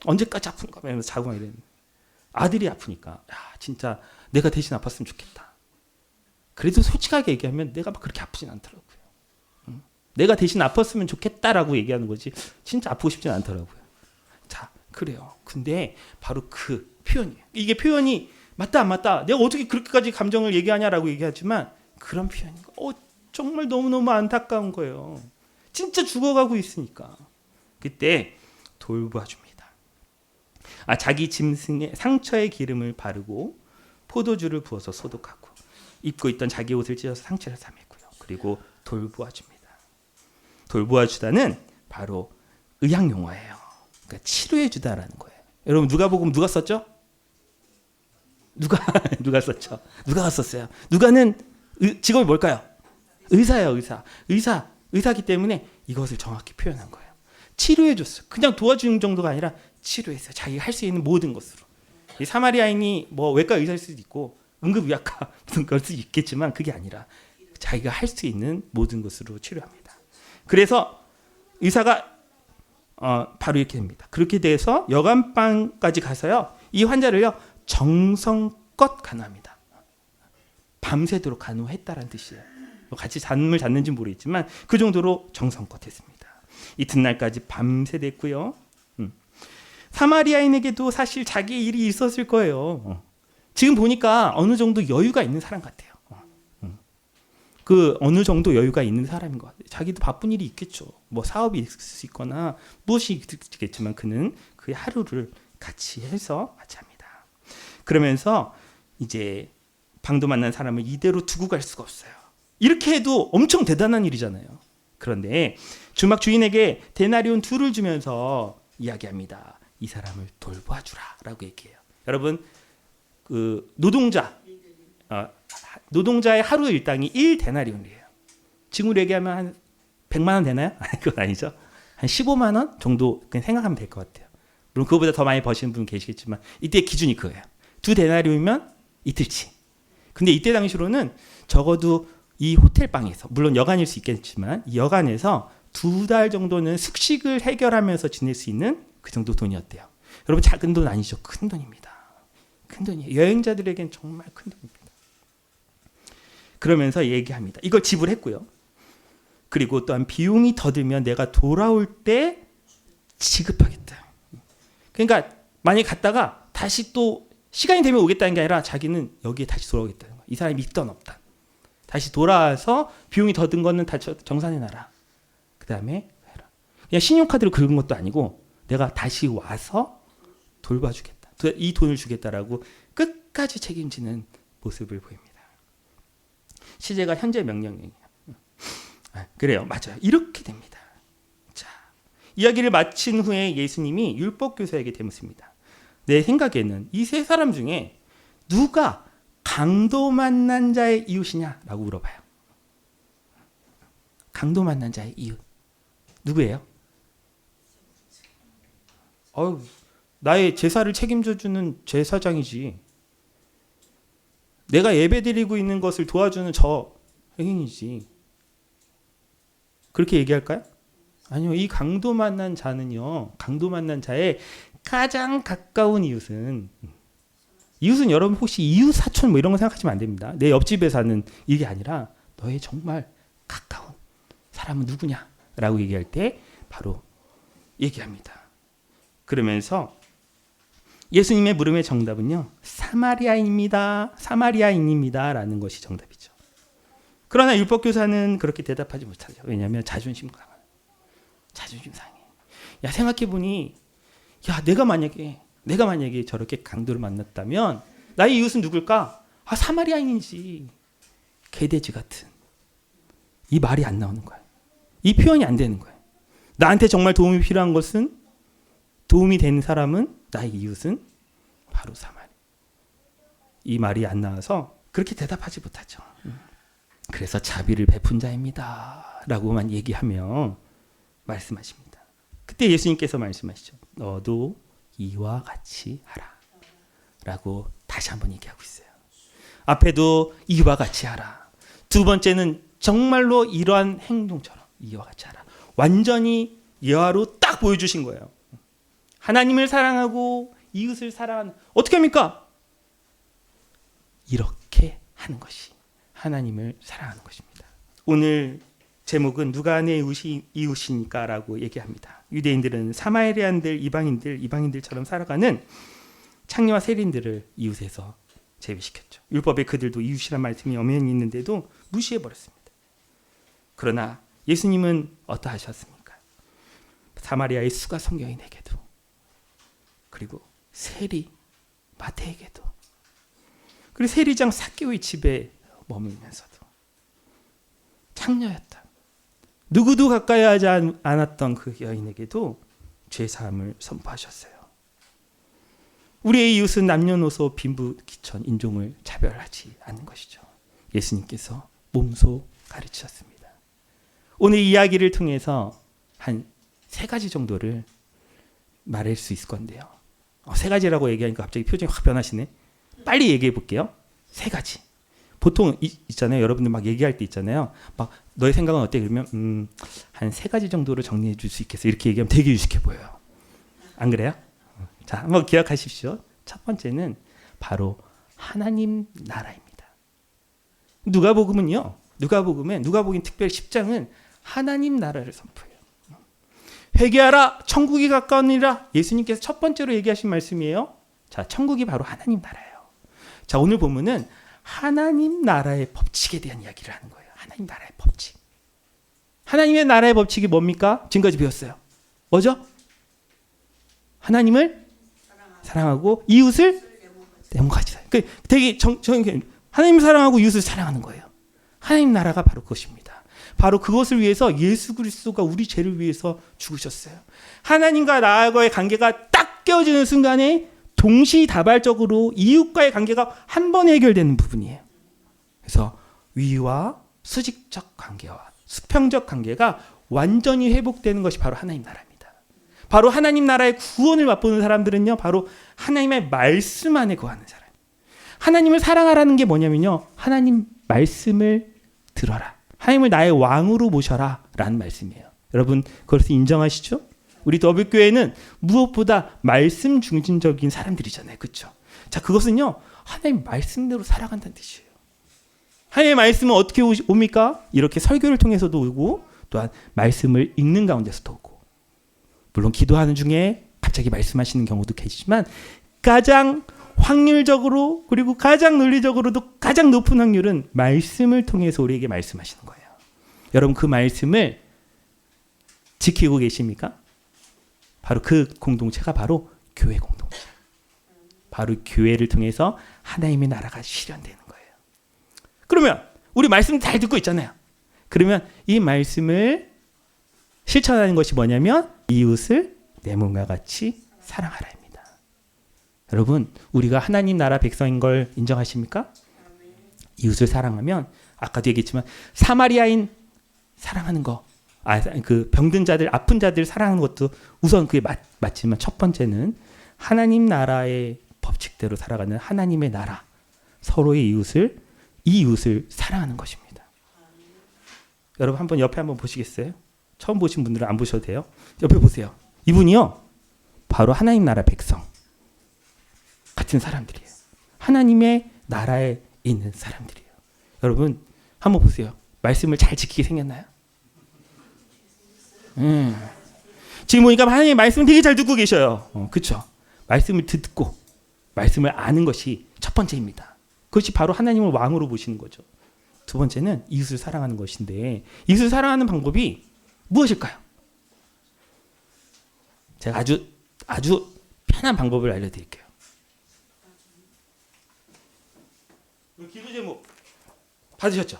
S1: 언제까지 아픈가 하면서 자고 막 이랬는데 아들이 아프니까 진짜 내가 대신 아팠으면 좋겠다. 그래도 솔직하게 얘기하면 내가 막 그렇게 아프진 않더라고요. 내가 대신 아팠으면 좋겠다라고 얘기하는 거지 진짜 아프고 싶진 않더라고요. 자 그래요. 근데 바로 그 표현이에요. 이게 표현이 맞다 안 맞다 내가 어떻게 그렇게까지 감정을 얘기하냐라고 얘기하지만 그런 표현인 거. 정말 너무너무 안타까운 거예요. 진짜 죽어가고 있으니까. 그때 돌봐줍니다. 자기 짐승의 상처에 기름을 바르고 포도주를 부어서 소독하고 입고 있던 자기 옷을 찢어서 상처를 싸매고요. 그리고 돌보아줍니다. 돌보아주다는 바로 의학 용어예요. 그러니까 치료해주다라는 거예요. 여러분 누가복음 누가 썼죠? 누가 썼죠? 누가 썼어요? 누가는 직업이 뭘까요? 의사예요. 의사기 때문에 이것을 정확히 표현한 거예요. 치료해줬어요. 그냥 도와주는 정도가 아니라 치료했어요. 자기가 할 수 있는 모든 것으로. 이 사마리아인이 뭐 외과 의사일 수도 있고 응급의학과 무슨 걸 수도 있겠지만 그게 아니라 자기가 할 수 있는 모든 것으로 치료합니다. 그래서 의사가 바로 이렇게 됩니다. 그렇게 돼서 여간방까지 가서요. 이 환자를요. 정성껏 간호합니다. 밤새도록 간호했다라는 뜻이에요. 같이 잠을 잤는지 모르겠지만 그 정도로 정성껏 했습니다. 이튿날까지 밤새 됐고요. 사마리아인에게도 사실 자기의 일이 있었을 거예요. 지금 보니까 어느 정도 여유가 있는 사람 같아요. 그 어느 정도 여유가 있는 사람인 것 같아요. 자기도 바쁜 일이 있겠죠. 뭐 사업이 있을 수 있거나 무엇이 있겠지만 그는 그의 하루를 같이 해서 같이 합니다. 그러면서 이제 방도 만난 사람을 이대로 두고 갈 수가 없어요. 이렇게 해도 엄청 대단한 일이잖아요. 그런데 주막 주인에게 데나리온 2를 주면서 이야기합니다. 이 사람을 돌봐주라라고 얘기해요. 여러분 그 노동자의 하루 일당이 1데나리온이에요. 지금으로 얘기하면 한 100만 원 되나요? 그건 아니죠. 한 15만 원 정도 그냥 생각하면 될 것 같아요. 물론 그거보다 더 많이 버시는 분 계시겠지만 이때 기준이 그거예요. 2데나리온이면 이틀치. 근데 이때 당시로는 적어도 이 호텔 방에서, 물론 여간일 수 있겠지만 이 여간에서 2달 정도는 숙식을 해결하면서 지낼 수 있는 그 정도 돈이었대요. 여러분, 작은 돈 아니죠. 큰 돈입니다. 큰 돈이에요. 여행자들에겐 정말 큰 돈입니다. 그러면서 얘기합니다. 이걸 지불했고요. 그리고 또한 비용이 더 들면 내가 돌아올 때 지급하겠다. 그러니까 만약에 갔다가 다시 또 시간이 되면 오겠다는 게 아니라 자기는 여기에 다시 돌아오겠다는 거야. 이 사람이 있던 없던. 다시 돌아와서 비용이 더 든 거는 다 정산해놔라. 그 다음에 해라. 그냥 신용카드로 긁은 것도 아니고 내가 다시 와서 돌봐주겠다. 이 돈을 주겠다라고 끝까지 책임지는 모습을 보입니다. 시제가 현재 명령이에요. 그래요. 맞아요. 이렇게 됩니다. 자, 이야기를 마친 후에 예수님이 율법교사에게 대묻습니다. 내 생각에는 이 세 사람 중에 누가 강도 만난 자의 이웃이냐라고 물어봐요. 강도 만난 자의 이웃. 누구예요? 나의 제사를 책임져주는 제사장이지. 내가 예배드리고 있는 것을 도와주는 저 행인이지. 그렇게 얘기할까요? 아니요. 이 강도 만난 자는요. 강도 만난 자의 가장 가까운 이웃은 여러분 혹시 이웃 사촌 뭐 이런 거 생각하시면 안 됩니다. 내 옆집에 사는 이게 아니라 너의 정말 가까운 사람은 누구냐라고 얘기할 때 바로 얘기합니다. 그러면서 예수님의 물음의 정답은요. 사마리아인입니다 라는 것이 정답이죠. 그러나 율법교사는 그렇게 대답하지 못하죠. 왜냐하면 자존심 강한. 자존심 상해. 야, 생각해보니 내가 만약에 저렇게 강도를 만났다면 나의 이웃은 누굴까? 사마리아인이지. 개돼지 같은. 이 말이 안 나오는 거야. 이 표현이 안 되는 거야. 나한테 정말 도움이 필요한 것은, 도움이 되는 사람은, 나의 이웃은 바로 사마리. 이 말이 안 나와서 그렇게 대답하지 못하죠. 그래서 자비를 베푼 자입니다 라고만 얘기하며 말씀하십니다. 그때 예수님께서 말씀하시죠. 너도 이와 같이 하라 라고 다시 한번 얘기하고 있어요. 앞에도 이와 같이 하라. 두 번째는 정말로 이러한 행동처럼 이와 같이 하라. 완전히 예화로 딱 보여주신 거예요. 하나님을 사랑하고 이웃을 사랑하는, 어떻게 합니까? 이렇게 하는 것이 하나님을 사랑하는 것입니다. 오늘 제목은 누가 내 이웃이니까 라고 얘기합니다. 유대인들은 사마리아인들, 이방인들처럼 살아가는 창녀와 세린들을 이웃에서 제외시켰죠. 율법에 그들도 이웃이란 말씀이 엄연히 있는데도 무시해버렸습니다. 그러나 예수님은 어떠하셨습니까? 사마리아의 수가 성경인에게도, 그리고 세리 마태에게도, 그리고 세리장 삭개오의 집에 머물면서도 창녀였다. 누구도 가까이 하지 않았던 그 여인에게도 죄사함을 선포하셨어요. 우리의 이웃은 남녀노소 빈부귀천 인종을 차별하지 않는 것이죠. 예수님께서 몸소 가르치셨습니다. 오늘 이야기를 통해서 한 3가지 정도를 말할 수 있을 건데요. 3가지라고 얘기하니까 갑자기 표정이 확 변하시네. 빨리 얘기해 볼게요. 3가지. 보통 있잖아요. 여러분들 막 얘기할 때 있잖아요. 막 너의 생각은 어때? 그러면 한 3가지 정도를 정리해 줄 수 있겠어요. 이렇게 얘기하면 되게 유식해 보여요. 안 그래요? 자, 한번 기억하십시오. 첫 번째는 바로 하나님 나라입니다. 누가복음 특별히 10장은 하나님 나라를 선포해요. 회개하라, 천국이 가까우니라. 예수님께서 첫 번째로 얘기하신 말씀이에요. 자, 천국이 바로 하나님 나라예요. 자, 오늘 본문은 하나님 나라의 법칙에 대한 이야기를 하는 거예요. 하나님 나라의 법칙. 하나님의 나라의 법칙이 뭡니까? 지금까지 배웠어요. 뭐죠? 하나님을 사랑하고 이웃을 내모같이 사랑. 되게 하나님을 사랑하고 이웃을 사랑하는 거예요. 하나님 나라가 바로 그것입니다. 바로 그것을 위해서 예수 그리스도가 우리 죄를 위해서 죽으셨어요. 하나님과 나와의 관계가 딱 깨어지는 순간에 동시다발적으로 이웃과의 관계가 한 번에 해결되는 부분이에요. 그래서 위와 수직적 관계와 수평적 관계가 완전히 회복되는 것이 바로 하나님 나라입니다. 바로 하나님 나라의 구원을 맛보는 사람들은요, 바로 하나님의 말씀 안에 거하는 사람. 하나님을 사랑하라는 게 뭐냐면요, 하나님 말씀을 들어라. 하나님을 나의 왕으로 모셔라 라는 말씀이에요. 여러분 그것을 인정하시죠? 우리 더블교회는 무엇보다 말씀 중심적인 사람들이잖아요. 그렇죠? 자, 그것은요. 하나님 말씀대로 살아간다는 뜻이에요. 하나님의 말씀은 어떻게 옵니까? 이렇게 설교를 통해서도 오고 또한 말씀을 읽는 가운데서도 오고, 물론 기도하는 중에 갑자기 말씀하시는 경우도 계시지만 가장 확률적으로 그리고 가장 논리적으로도 가장 높은 확률은 말씀을 통해서 우리에게 말씀하시는 거예요. 여러분 그 말씀을 지키고 계십니까? 바로 그 공동체가 바로 교회 공동체. 바로 교회를 통해서 하나님의 나라가 실현되는 거예요. 그러면 우리 말씀 잘 듣고 있잖아요. 그러면 이 말씀을 실천하는 것이 뭐냐면 이웃을 내 몸과 같이 사랑하라입니다. 여러분 우리가 하나님 나라 백성인 걸 인정하십니까? 이웃을 사랑하면 아까도 얘기했지만 사마리아인 사랑하는 거, 그 병든 자들, 아픈 자들 사랑하는 것도 우선 그게 맞지만 첫 번째는 하나님 나라의 법칙대로 살아가는 하나님의 나라, 서로의 이웃을 사랑하는 것입니다. 여러분 한번 옆에 한번 보시겠어요? 처음 보신 분들은 안 보셔도 돼요. 옆에 보세요. 이분이요 바로 하나님 나라 백성 같은 사람들이에요. 하나님의 나라에 있는 사람들이에요. 여러분 한번 보세요. 말씀을 잘 지키게 생겼나요? 지금 보니까 하나님의 말씀을 되게 잘 듣고 계셔요. 그렇죠? 말씀을 듣고 말씀을 아는 것이 첫 번째입니다. 그것이 바로 하나님을 왕으로 보시는 거죠. 두 번째는 이웃을 사랑하는 것인데, 이웃을 사랑하는 방법이 무엇일까요? 제가 아주 편한 방법을 알려드릴게요. 기도 제목 받으셨죠?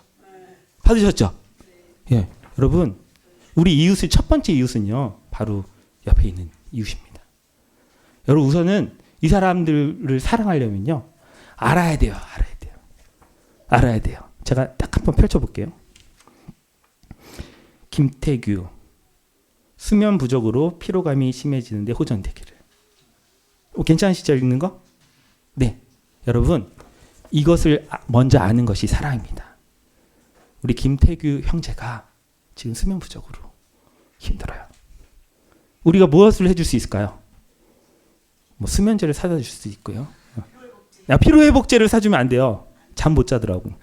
S1: 받으셨죠? 예, 여러분 우리 이웃의 첫 번째 이웃은요 바로 옆에 있는 이웃입니다. 여러분 우선은 이 사람들을 사랑하려면요 알아야 돼요. 제가 딱 한번 펼쳐볼게요. 김태규, 수면 부족으로 피로감이 심해지는데 호전되기를. 괜찮으시죠? 읽는 거? 네. 여러분 이것을 먼저 아는 것이 사랑입니다. 우리 김태규 형제가 지금 수면 부족으로 힘들어요. 우리가 무엇을 해줄 수 있을까요? 뭐 수면제를 사다 줄 수도 있고요. 피로회복제를 사주면 안 돼요. 잠 못 자더라고.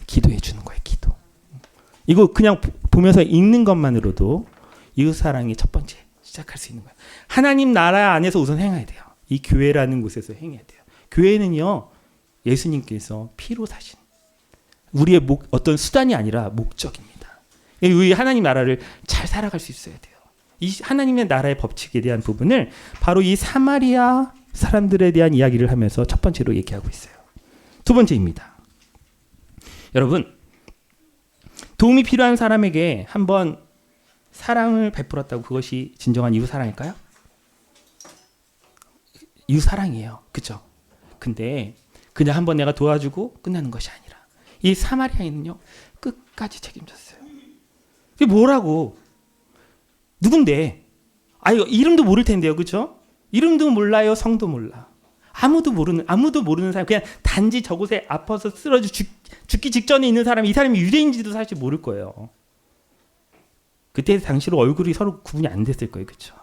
S1: 기도해 주는 거예요. 기도. 이거 그냥 보면서 읽는 것만으로도 이웃 사랑의 첫 번째 시작할 수 있는 거예요. 하나님 나라 안에서 우선 행해야 돼요. 이 교회라는 곳에서 행해야 돼요. 교회는요 예수님께서 피로 사신 우리의 어떤 수단이 아니라 목적입니다. 우리 하나님 나라를 잘 살아갈 수 있어야 돼요. 이 하나님의 나라의 법칙에 대한 부분을 바로 이 사마리아 사람들에 대한 이야기를 하면서 첫 번째로 얘기하고 있어요. 두 번째입니다. 여러분 도움이 필요한 사람에게 한번 사랑을 베풀었다고 그것이 진정한 이웃 사랑일까요? 이웃 사랑이에요. 그렇죠? 근데 그냥 한번 내가 도와주고 끝나는 것이 아니라 이 사마리아인은요 끝까지 책임졌어요. 그게 뭐라고? 누군데? 이름도 모를 텐데요, 그렇죠? 이름도 몰라요, 성도 몰라. 아무도 모르는 사람, 그냥 단지 저곳에 아파서 쓰러져 죽기 직전에 있는 사람이 이 사람이 유대인지도 사실 모를 거예요. 그때 당시로 얼굴이 서로 구분이 안 됐을 거예요, 그렇죠?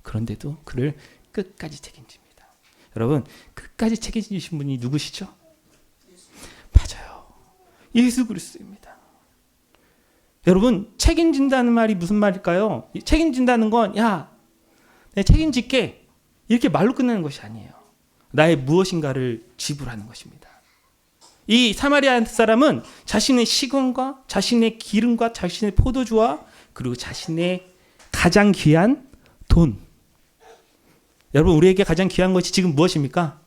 S1: 그런데도 그를 끝까지 책임집니다. 여러분, 끝까지 책임지신 분이 누구시죠? 맞아요. 예수 그리스도입니다. 여러분 책임진다는 말이 무슨 말일까요? 책임진다는 건 내가 책임질게 이렇게 말로 끝나는 것이 아니에요. 나의 무엇인가를 지불하는 것입니다. 이 사마리아 사람은 자신의 시간과 자신의 기름과 자신의 포도주와 그리고 자신의 가장 귀한 돈. 여러분 우리에게 가장 귀한 것이 지금 무엇입니까?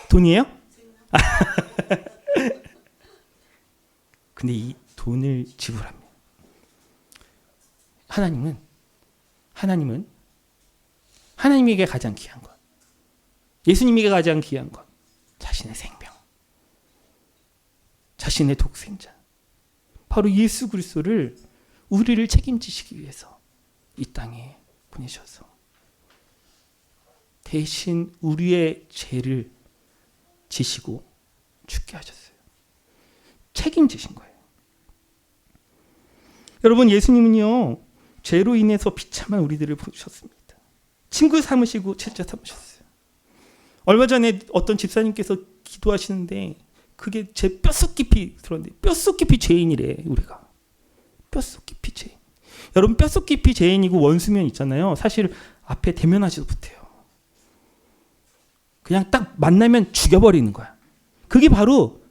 S1: 돈이에요? 근데 이 돈을 지불합니다. 하나님은 하나님에게 가장 귀한 것, 예수님에게 가장 귀한 것, 자신의 생명, 자신의 독생자, 바로 예수 그리스도를 우리를 책임지시기 위해서 이 땅에 보내셔서 대신 우리의 죄를 지시고 죽게 하셨어요. 책임지신 거예요. 여러분, 예수님은요, 죄로 인해서 비참한 우리들을 보셨습니다. 친구 삼으시고 제자 삼으셨어요. 얼마 전에 어떤 집사님께서 기도하시는데 그게 제 뼛속 깊이 들었는데, 뼛속 깊이 죄인이래. 우리가 뼛속 깊이 죄인. 여러분, 뼛속 깊이 죄인이고 원수면 있잖아요. 사실 앞에 대면하지도 못해요. 그냥 딱 만나면 죽여버리는 거야. 그게 바로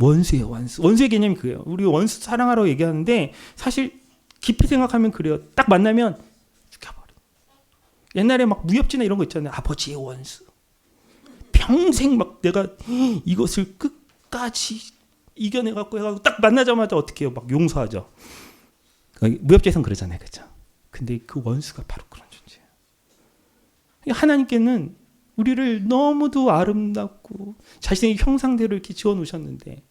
S1: 원수예요. 원수의 개념이 그래요. 우리 원수 사랑하라고 얘기하는데 사실 깊이 생각하면 그래요. 딱 만나면 죽여버려. 옛날에 막 무협지나 이런 거 있잖아요. 아버지의 원수. 평생 막 내가 이것을 끝까지 이겨내갖고 해가지고 딱 만나자마자 어떻게 해요? 막 용서하죠. 무협지에서는 그러잖아요. 그렇죠? 근데 그 원수가 바로 그런 존재예요. 하나님께는 우리를 너무도 아름답고 자신의 형상대로 이렇게 지어놓으셨는데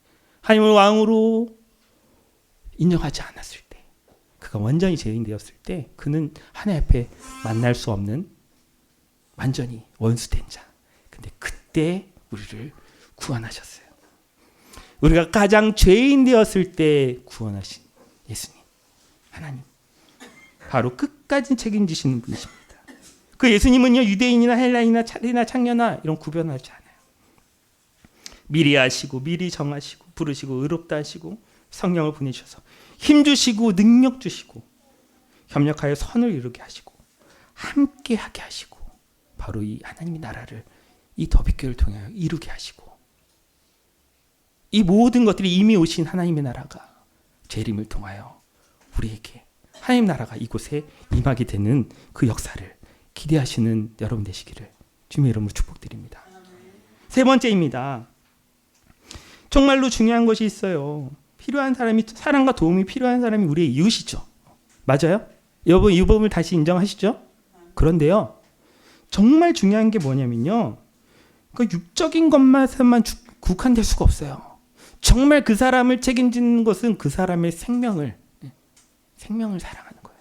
S1: 하나님을 왕으로 인정하지 않았을 때, 그가 완전히 죄인 되었을 때 그는 하나님 앞에 만날 수 없는 완전히 원수된 자. 근데 그때 우리를 구원하셨어요. 우리가 가장 죄인 되었을 때 구원하신 예수님, 하나님, 바로 끝까지 책임지시는 분이십니다. 그 예수님은요, 유대인이나 헬라인이나 차리나 창녀나 이런 구별하지 않아요. 미리 아시고 미리 정하시고 부르시고 의롭다 하시고 성령을 보내주셔서 힘주시고 능력 주시고 협력하여 선을 이루게 하시고 함께하게 하시고 바로 이 하나님의 나라를 이 더비교회를 통하여 이루게 하시고, 이 모든 것들이 이미 오신 하나님의 나라가 재림을 통하여 우리에게 하나님 나라가 이곳에 임하게 되는 그 역사를 기대하시는 여러분 되시기를 주님의 이름으로 축복드립니다. 세 번째입니다. 정말로 중요한 것이 있어요. 필요한 사람이, 사랑과 도움이 필요한 사람이 우리의 이웃이죠. 맞아요? 여러분, 이 부분을 다시 인정하시죠? 그런데요, 정말 중요한 게 뭐냐면요, 그 육적인 것만만 국한될 수가 없어요. 정말 그 사람을 책임지는 것은 그 사람의 생명을 사랑하는 거예요.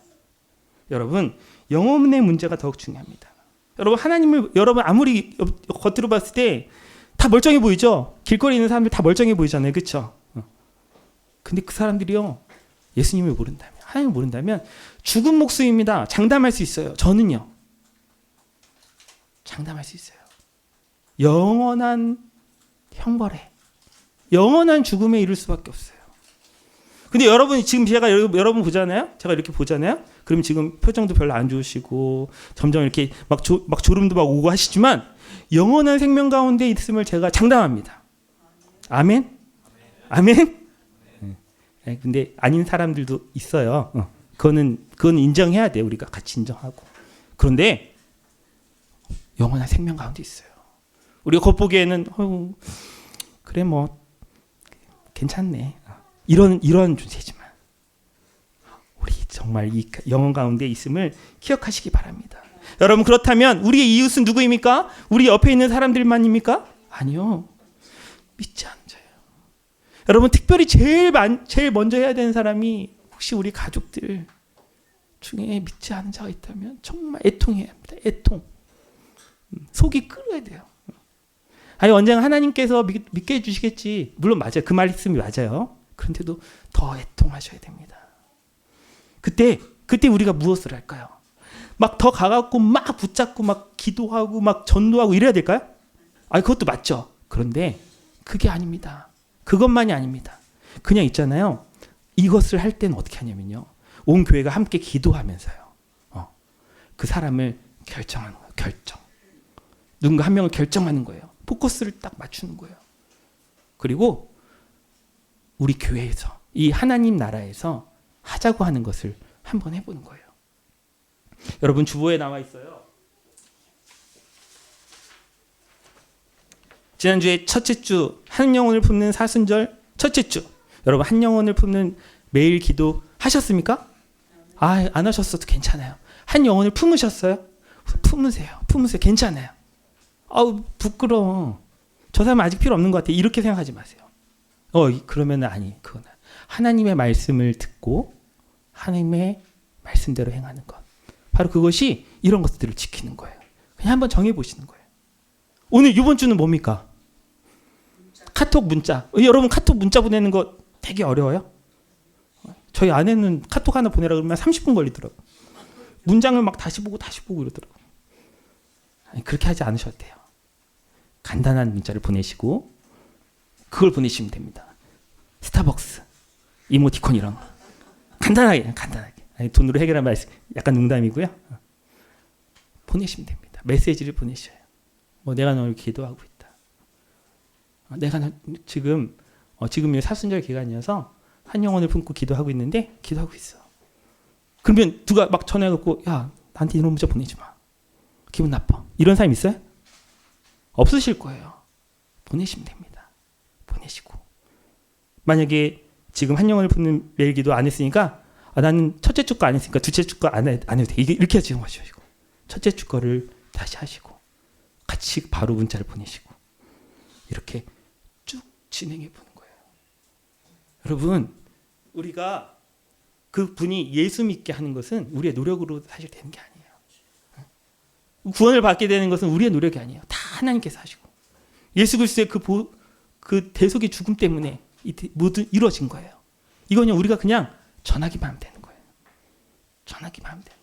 S1: 여러분, 영혼의 문제가 더욱 중요합니다. 여러분, 하나님을 여러분 아무리 겉으로 봤을 때 다 멀쩡해 보이죠? 길거리에 있는 사람들 다 멀쩡해 보이잖아요. 그렇죠? 근데 그 사람들이요, 예수님을 모른다면, 하나님을 모른다면 죽은 목숨입니다. 장담할 수 있어요. 저는요, 장담할 수 있어요. 영원한 형벌에, 영원한 죽음에 이를 수밖에 없어요. 근데 여러분, 지금 제가 여러분 보잖아요? 제가 이렇게 보잖아요? 그럼 지금 표정도 별로 안 좋으시고 점점 이렇게 막 졸음도 막 오고 하시지만 영원한 생명 가운데 있음을 제가 장담합니다. 아멘? 아멘? 네. 근데 아닌 사람들도 있어요. 그건 인정해야 돼요. 우리가 같이 인정하고. 그런데 영원한 생명 가운데 있어요. 우리가 겉보기에는 그래 뭐 괜찮네. 이런 존재지만 우리 정말 이 영혼 가운데 있음을 기억하시기 바랍니다. 여러분, 그렇다면 우리의 이웃은 누구입니까? 우리 옆에 있는 사람들만입니까? 아니요. 믿지 않는 자예요. 여러분, 특별히 제일 먼저 해야 되는 사람이 혹시 우리 가족들 중에 믿지 않는 자가 있다면 정말 애통해야 합니다. 애통. 속이 끓어야 돼요. 아니, 언젠가 하나님께서 믿게 해주시겠지. 물론 맞아요. 그 말씀이 맞아요. 그런데도 더 애통하셔야 됩니다. 그때 우리가 무엇을 할까요? 막 더 가갖고 막 붙잡고 막 기도하고 막 전도하고 이래야 될까요? 아니, 그것도 맞죠. 그런데 그게 아닙니다. 그것만이 아닙니다. 그냥 있잖아요. 이것을 할 때는 어떻게 하냐면요, 온 교회가 함께 기도하면서요, 그 사람을 결정하는 거예요. 결정. 누군가 한 명을 결정하는 거예요. 포커스를 딱 맞추는 거예요. 그리고 우리 교회에서, 이 하나님 나라에서 하자고 하는 것을 한번 해보는 거예요. 여러분, 주보에 나와 있어요. 지난주에 첫째 주 한 영혼을 품는 사순절 첫째 주, 여러분 한 영혼을 품는 매일 기도 하셨습니까? 안 하셨어도 괜찮아요. 한 영혼을 품으셨어요? 품으세요. 괜찮아요. 부끄러워. 저 사람 아직 필요 없는 것 같아. 이렇게 생각하지 마세요. 그러면 그건 하나님의 말씀을 듣고 하나님의 말씀대로 행하는 것. 바로 그것이 이런 것들을 지키는 거예요. 그냥 한번 정해보시는 거예요. 오늘 이번 주는 뭡니까? 카톡 문자. 여러분 카톡 문자 보내는 거 되게 어려워요? 저희 아내는 카톡 하나 보내라 그러면 30분 걸리더라고요. 문장을 막 다시 보고 이러더라고요. 아니, 그렇게 하지 않으셔도 돼요. 간단한 문자를 보내시고 그걸 보내시면 됩니다. 스타벅스, 이모티콘 이런 거. 간단하게. 아니, 돈으로 해결한 말씀 약간 농담이고요. 보내시면 됩니다. 메시지를 보내셔요. 뭐 내가 너를 기도하고 있다. 내가 지금 사순절 기간이어서 한 영혼을 품고 기도하고 있는데 기도하고 있어. 그러면 누가 막 전화해갖고 야 나한테 이런 문자 보내지 마. 기분 나빠. 이런 사람 있어요? 없으실 거예요. 보내시면 됩니다. 보내시고 만약에 지금 한 영혼을 품는 매일 기도 안 했으니까 나는 첫째 주 거 안 했으니까 둘째 주 거 안 해도 돼. 이렇게 하지 마시고 첫째 주 거를 다시 하시고 같이 바로 문자를 보내시고 이렇게 쭉 진행해 보는 거예요. 여러분 우리가 그 분이 예수 믿게 하는 것은 우리의 노력으로 사실 되는 게 아니에요. 구원을 받게 되는 것은 우리의 노력이 아니에요. 다 하나님께서 하시고 예수 그리스도의 그 대속의 죽음 때문에 모두 이루어진 거예요. 이거는 우리가 그냥 전하기만 하면 되는 거예요. 전하기만 하면 돼요.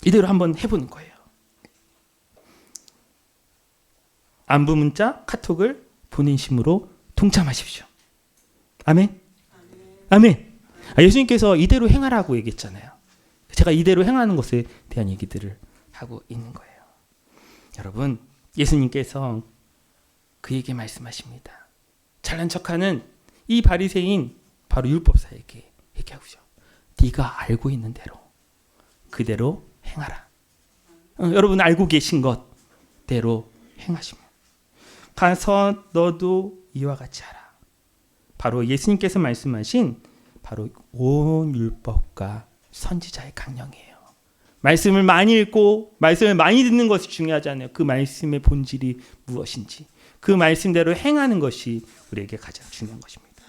S1: 이대로 한번 해보는 거예요. 안부 문자, 카톡을 본인심으로 동참하십시오. 아멘? 아멘. 예수님께서 이대로 행하라고 얘기했잖아요. 제가 이대로 행하는 것에 대한 얘기들을 하고 있는 거예요. 여러분, 예수님께서 그에게 말씀하십니다. 잘난 척하는 이 바리새인 바로 율법사에게 얘기하고죠. 네가 알고 있는 대로 그대로 행하라. 여러분 알고 계신 것대로 행하시면 가서 너도 이와 같이 하라. 바로 예수님께서 말씀하신 바로 온 율법과 선지자의 강령이에요. 말씀을 많이 읽고 말씀을 많이 듣는 것이 중요하지 않아요. 그 말씀의 본질이 무엇인지 그 말씀대로 행하는 것이 우리에게 가장 중요한 것입니다.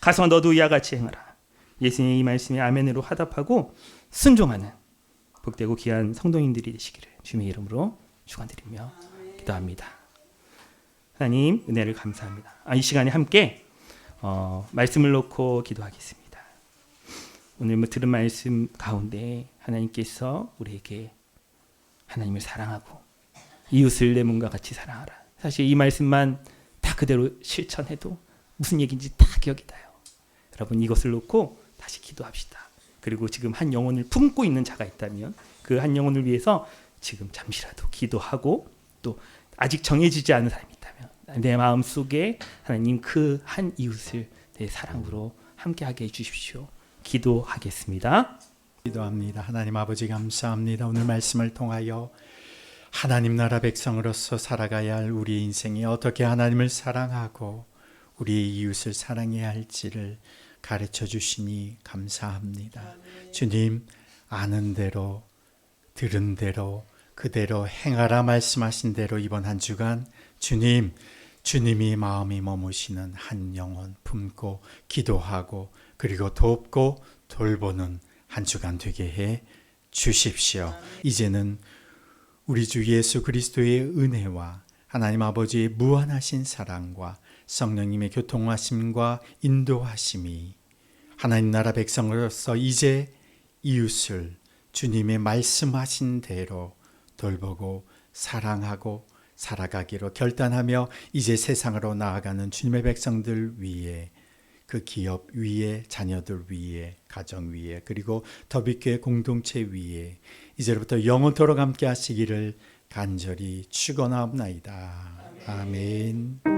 S1: 가서 너도 이와 같이 행하라. 예수님의 이 말씀에 아멘으로 화답하고 순종하는 복되고 귀한 성도님들이 되시기를 주님의 이름으로 축원드리며 기도합니다. 하나님 은혜를 감사합니다. 이 시간에 함께 말씀을 놓고 기도하겠습니다. 오늘 들은 말씀 가운데 하나님께서 우리에게 하나님을 사랑하고 이웃을 내 몸과 같이 사랑하라. 사실 이 말씀만 다 그대로 실천해도 무슨 얘기인지 다 기억이 나요. 여러분 이것을 놓고 다시 기도합시다. 그리고 지금 한 영혼을 품고 있는 자가 있다면 그 한 영혼을 위해서 지금 잠시라도 기도하고 또 아직 정해지지 않은 사람이 있다면 내 마음속에 하나님 그 한 이웃을 내 사랑으로 함께하게 해주십시오. 기도하겠습니다.
S2: 기도합니다. 하나님 아버지 감사합니다. 오늘 말씀을 통하여 하나님 나라 백성으로서 살아가야 할 우리 인생이 어떻게 하나님을 사랑하고 우리의 이웃을 사랑해야 할지를 가르쳐 주시니 감사합니다. 주님 아는 대로 들은 대로 그대로 행하라 말씀하신 대로 이번 한 주간 주님이 마음이 머무시는 한 영혼 품고 기도하고 그리고 돕고 돌보는 한 주간 되게 해 주십시오. 이제는 우리 주 예수 그리스도의 은혜와 하나님 아버지의 무한하신 사랑과 성령님의 교통하심과 인도하심이 하나님 나라 백성으로서 이제 이웃을 주님의 말씀하신 대로 돌보고 사랑하고 살아가기로 결단하며 이제 세상으로 나아가는 주님의 백성들 위에 그 기업 위에 자녀들 위에 가정 위에 그리고 더비교회 공동체 위에 이제부터 영원토록 함께 하시기를 간절히 축원하옵나이다. 아멘.